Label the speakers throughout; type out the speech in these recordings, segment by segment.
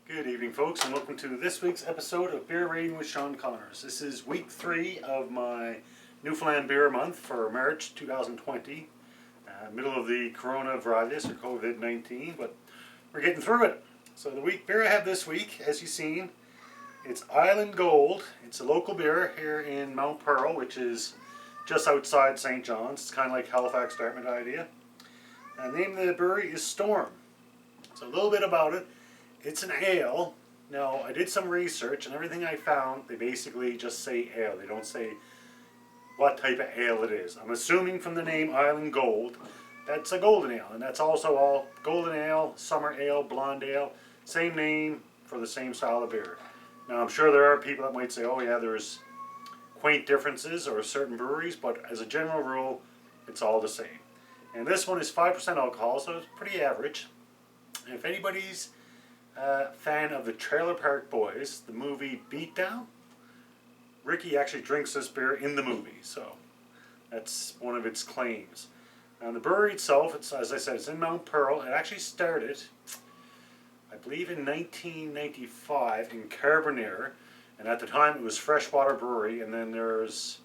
Speaker 1: Good evening, folks, and welcome to this week's episode of Beer Rating with Sean Connors. This is week 3 of my Newfoundland Beer Month for March 2020. Middle of the coronavirus or COVID-19, but we're getting through it. So the beer I have this week, as you've seen, it's Island Gold. It's a local beer here in Mount Pearl, which is just outside St. John's. It's kind of like Halifax, Dartmouth idea. The name of the brewery is Storm. So a little bit about it. It's an ale. Now, I did some research, and everything I found, they basically just say ale. They don't say what type of ale it is. I'm assuming from the name Island Gold, that's a golden ale. And that's also all golden ale, summer ale, blonde ale. Same name for the same style of beer. Now, I'm sure there are people that might say, oh yeah, there's quaint differences or certain breweries, but as a general rule, it's all the same. And this one is 5% alcohol, so it's pretty average. And if anybody's fan of the Trailer Park Boys, the movie Beatdown, Ricky actually drinks this beer in the movie, so that's one of its claims. And the brewery itself, it's, as I said, it's in Mount Pearl. It actually started, I believe, in 1995 in Carbonear, and at the time it was Freshwater Brewery. And then there's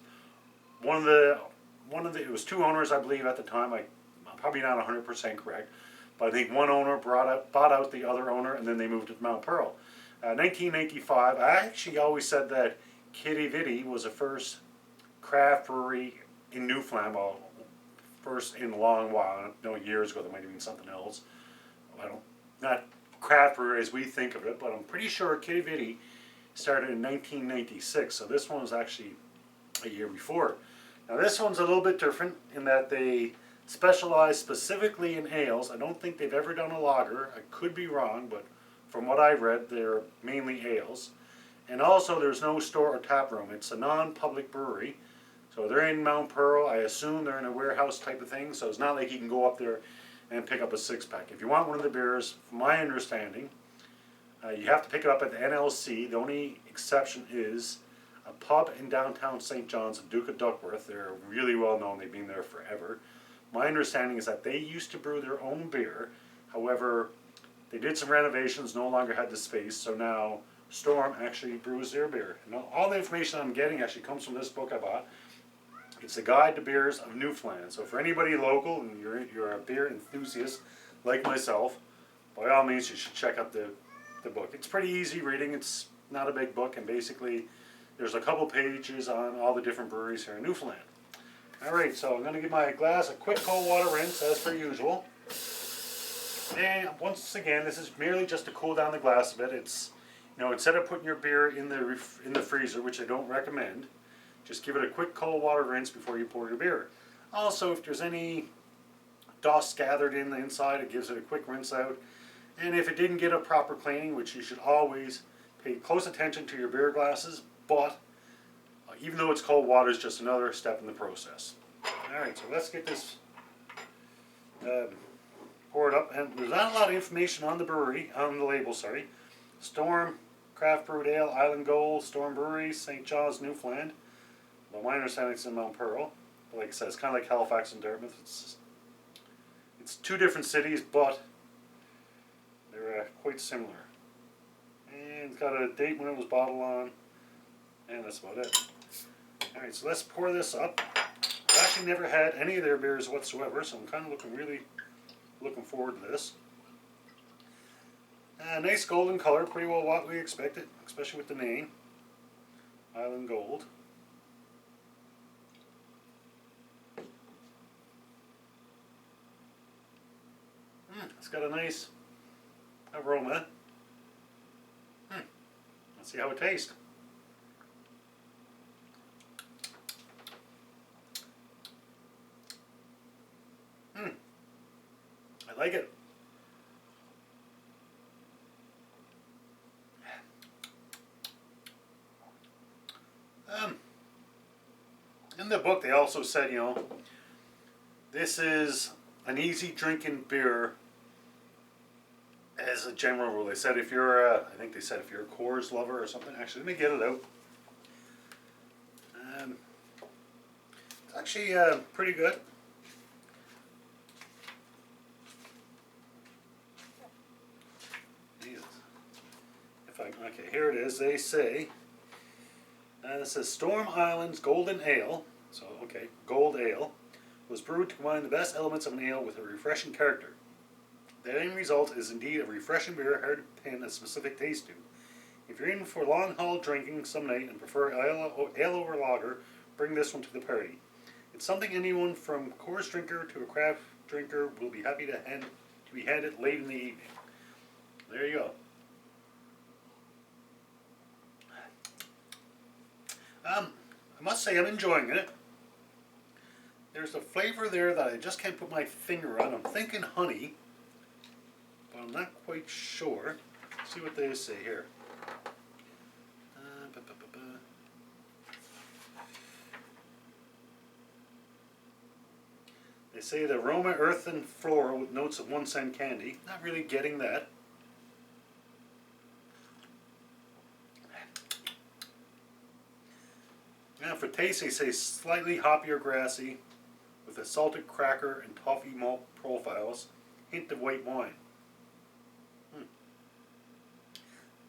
Speaker 1: it was 2 owners, I believe, at the time. I'm probably not 100% correct. But I think one owner bought out the other owner, and then they moved to Mount Pearl. 1985, I actually always said that Kitty Vitty was the first craft brewery in Newfoundland. Well, first in a long while. I don't know, years ago, there might have been something else. Not craft brewery as we think of it, but I'm pretty sure Kitty Vitty started in 1996. So this one was actually a year before. Now this one's a little bit different in that they specialize specifically in ales. I don't think they've ever done a lager. I could be wrong, but from what I've read, they're mainly ales. And also, there's no store or tap room. It's a non-public brewery. So they're in Mount Pearl. I assume they're in a warehouse type of thing. So it's not like you can go up there and pick up a 6-pack. If you want one of the beers, from my understanding, you have to pick it up at the NLC. The only exception is a pub in downtown St. John's, Duke of Duckworth. They're really well known. They've been there forever. My understanding is that they used to brew their own beer. However, they did some renovations, no longer had the space, so now Storm actually brews their beer. And all the information I'm getting actually comes from this book I bought. It's a guide to beers of Newfoundland. So for anybody local and you're a beer enthusiast like myself, by all means you should check out the book. It's pretty easy reading. It's not a big book, and basically there's a couple pages on all the different breweries here in Newfoundland. Alright, so I'm going to give my glass a quick cold water rinse as per usual. And once again, this is merely just to cool down the glass a bit. It's, instead of putting your beer in the freezer, which I don't recommend, just give it a quick cold water rinse before you pour your beer. Also, if there's any dust gathered in the inside, it gives it a quick rinse out. And if it didn't get a proper cleaning, which you should always pay close attention to your beer glasses, but even though it's cold water, is just another step in the process. Alright, so let's get this poured up. And there's not a lot of information on the brewery, on the label, sorry. Storm, Craft Brewed Ale, Island Gold, Storm Brewery, St. John's, Newfoundland. Well, my understanding is in Mount Pearl. Like I said, it's kind of like Halifax and Dartmouth. It's 2 different cities, but they're quite similar. And it's got a date when it was bottled on, and that's about it. Alright, so let's pour this up. I've actually never had any of their beers whatsoever, so I'm kind of really looking forward to this. Nice golden color, pretty well what we expected, especially with the name, Island Gold. It's got a nice aroma. Let's see how it tastes. I like it. In the book they also said, this is an easy drinking beer as a general rule. They said if you're, I think they said if you're a Coors lover or something. Actually, let me get it out. It's actually pretty good. Jesus. Okay, here it is. They say, it says Storm Island's Golden Ale, so okay, Gold Ale, was brewed to combine the best elements of an ale with a refreshing character. The end result is indeed a refreshing beer hard to pin a specific taste to. If you're in for long haul drinking some night and prefer ale over lager, bring this one to the party. It's something anyone from coarse drinker to a craft drinker will be happy to be handed late in the evening. There you go. I must say I'm enjoying it. There's a flavor there that I just can't put my finger on. I'm thinking honey, but I'm not quite sure. Let's see what they say here. They say the aroma, earth, and floral with notes of 1 cent candy. Not really getting that. Now for taste, they say slightly hoppier, grassy, with a salted cracker and toffee malt profiles, hint of white wine.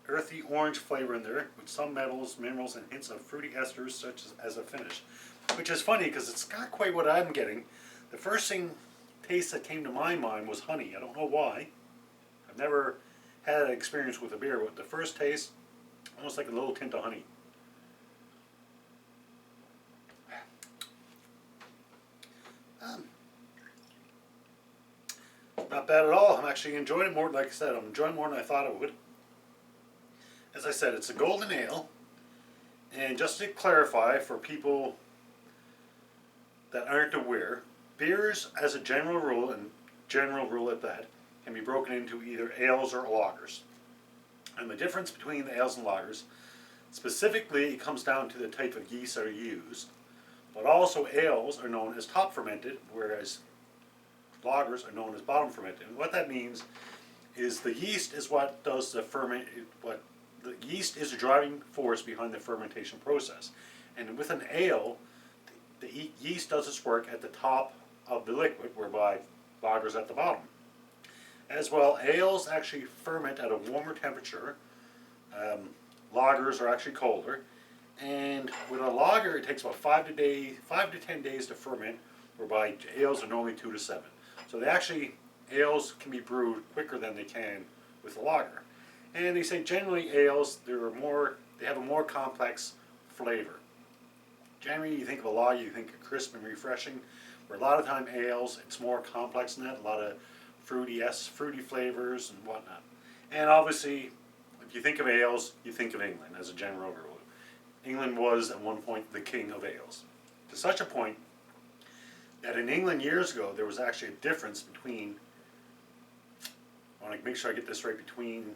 Speaker 1: Earthy orange flavor in there, with some metals, minerals, and hints of fruity esters such as a finish. Which is funny because it's not quite what I'm getting. The first taste that came to my mind was honey. I don't know why. I've never had an experience with a beer, but the first taste, almost like a little hint of honey. Not bad at all. I'm actually enjoying it more. Like I said, I'm enjoying it more than I thought I would. As I said, it's a golden ale, and just to clarify for people that aren't aware, beers, as a general rule, and general rule at that, can be broken into either ales or lagers. And the difference between the ales and lagers, specifically, it comes down to the type of yeast that are used. But also, ales are known as top fermented, whereas lagers are known as bottom fermented. And what that means is the yeast is what does the the yeast is the driving force behind the fermentation process. And with an ale, the yeast does its work at the top of the liquid, whereby lagers at the bottom. As well, ales actually ferment at a warmer temperature. Lagers are actually colder. And with a lager, it takes about 5 to 10 days to ferment, whereby ales are normally 2 to 7. So ales can be brewed quicker than they can with a lager. And they say generally ales, they have a more complex flavor. Generally, you think of a lager, you think of crisp and refreshing. Where a lot of time ales, it's more complex than that. A lot of fruity flavors and whatnot. And obviously, if you think of ales, you think of England as a general rule. England was at one point the king of ales. To such a point that in England years ago, there was actually a difference between, I want to make sure I get this right, between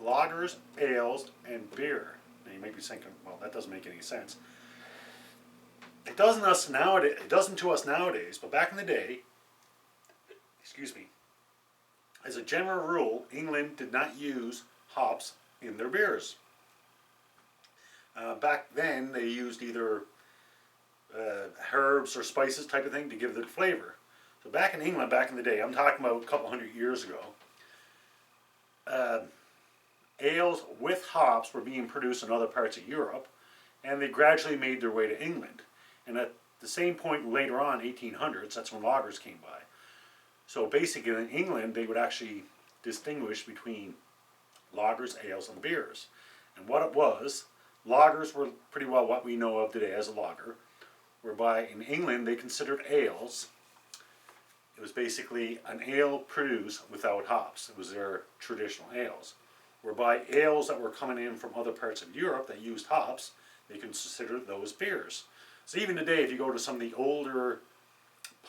Speaker 1: lagers, ales, and beer. Now you might be thinking, well, that doesn't make any sense. It doesn't to us nowadays, but back in the day, as a general rule, England did not use hops in their beers. Back then, they used either herbs or spices type of thing to give it flavor. So back in England, back in the day, I'm talking about a couple hundred years ago, ales with hops were being produced in other parts of Europe, and they gradually made their way to England. And at the same point later on, 1800s, that's when lagers came by. So basically in England, they would actually distinguish between lagers, ales, and beers. And what it was, lagers were pretty well what we know of today as a lager, whereby in England they considered ales, it was basically an ale produced without hops. It was their traditional ales. Whereby ales that were coming in from other parts of Europe that used hops, they considered those beers. So even today, if you go to some of the older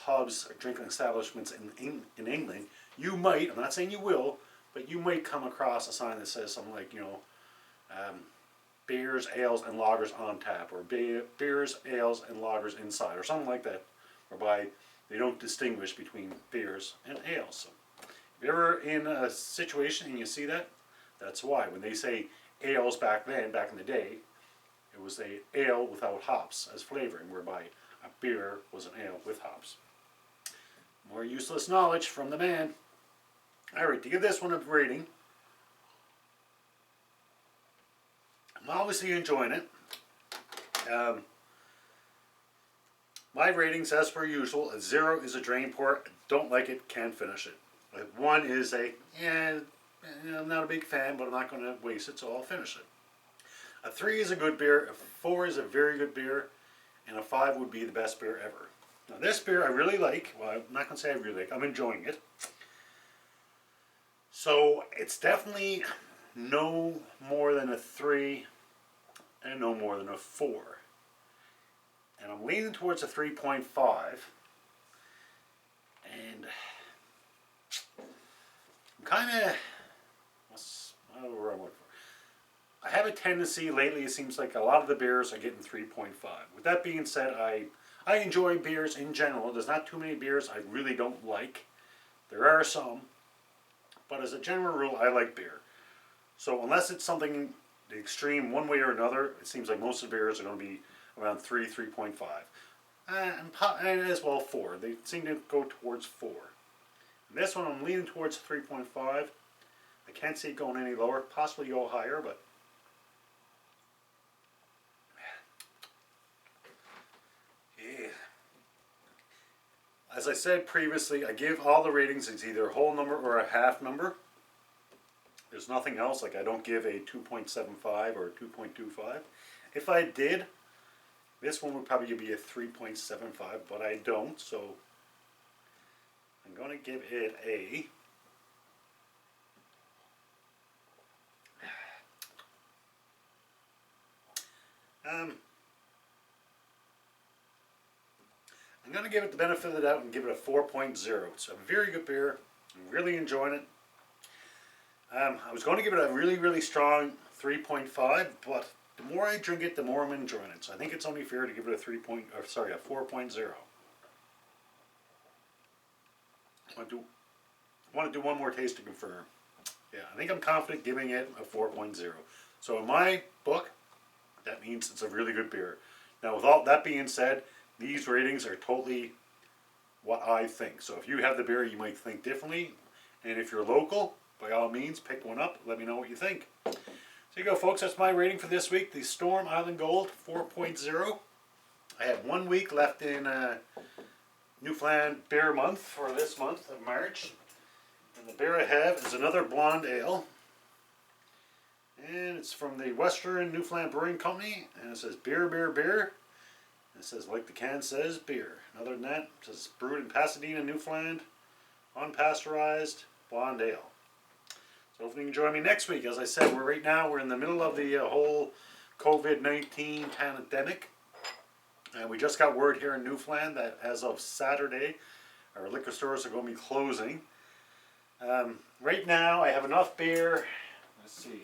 Speaker 1: pubs or drinking establishments in England, you might, I'm not saying you will, but you might come across a sign that says something like, beers, ales, and lagers on tap, or beers, ales, and lagers inside, or something like that, whereby they don't distinguish between beers and ales. So if you're ever in a situation and you see that, that's why. When they say ales back then, back in the day, it was a ale without hops as flavoring, whereby a beer was an ale with hops. More useless knowledge from the man. Alright, to give this one a rating, I'm obviously enjoying it. My ratings, as per usual, a 0 is a drain pour. Don't like it, can't finish it. A 1 is a, I'm not a big fan, but I'm not going to waste it, so I'll finish it. A 3 is a good beer, a 4 is a very good beer, and a 5 would be the best beer ever. Now this beer I really like. Well, I'm not going to say I really like, I'm enjoying it. So it's definitely no more than a 3 and no more than a 4. And I'm leaning towards a 3.5. And I'm kind of, I don't know where I'm looking for. I have a tendency lately, it seems like a lot of the beers are getting 3.5. With that being said, I enjoy beers in general. There's not too many beers I really don't like. There are some. But as a general rule, I like beer. So unless it's something the extreme one way or another, it seems like most of the beers are going to be around 3, 3.5. And as well 4. They seem to go towards 4. And this one I'm leaning towards 3.5. I can't see it going any lower. Possibly go higher, but yeah. As I said previously, I give all the ratings as either a whole number or a half number. There's nothing else, like I don't give a 2.75 or a 2.25. If I did, this one would probably be a 3.75, but I don't, so I'm going to give it a I'm going to give it the benefit of the doubt and give it a 4.0. It's a very good beer. I'm really enjoying it. I was going to give it a really, really strong 3.5, but the more I drink it, the more I'm enjoying it. So I think it's only fair to give it a 4.0. I want to do one more taste to confirm. Yeah, I think I'm confident giving it a 4.0. So in my book, that means it's a really good beer. Now with all that being said, these ratings are totally what I think. So if you have the beer, you might think differently. And if you're local, by all means, pick one up. Let me know what you think. So you go, folks. That's my rating for this week. The Storm Island Gold 4.0. I have 1 week left in Newfoundland Beer Month for this month of March. And the beer I have is another blonde ale. And it's from the Western Newfoundland Brewing Company. And it says beer, beer, beer. And it says, like the can says, beer. And other than that, it says brewed in Pasadena, Newfoundland. Unpasteurized blonde ale. So hopefully you can join me next week. As I said, we're in the middle of the whole COVID-19 pandemic. And we just got word here in Newfoundland that as of Saturday, our liquor stores are going to be closing. Right now, I have enough beer. Let's see.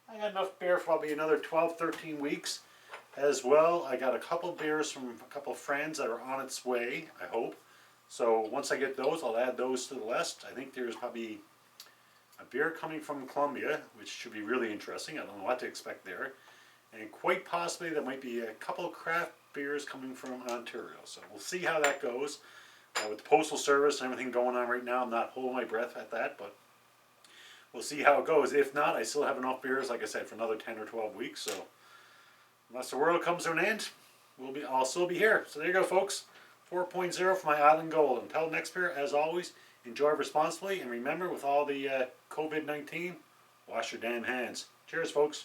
Speaker 1: I got enough beer for probably another 12, 13 weeks. As well, I got a couple beers from a couple friends that are on its way, I hope. So once I get those, I'll add those to the list. I think there's probably a beer coming from Colombia, which should be really interesting. I don't know what to expect there. And quite possibly there might be a couple craft beers coming from Ontario. So we'll see how that goes. With the Postal Service and everything going on right now, I'm not holding my breath at that, but we'll see how it goes. If not, I still have enough beers, like I said, for another 10 or 12 weeks. So unless the world comes to an end, I'll still be here. So there you go, folks. 4.0 for my Island Gold. Until next beer, as always, enjoy responsibly. And remember, with all the COVID-19, wash your damn hands. Cheers, folks.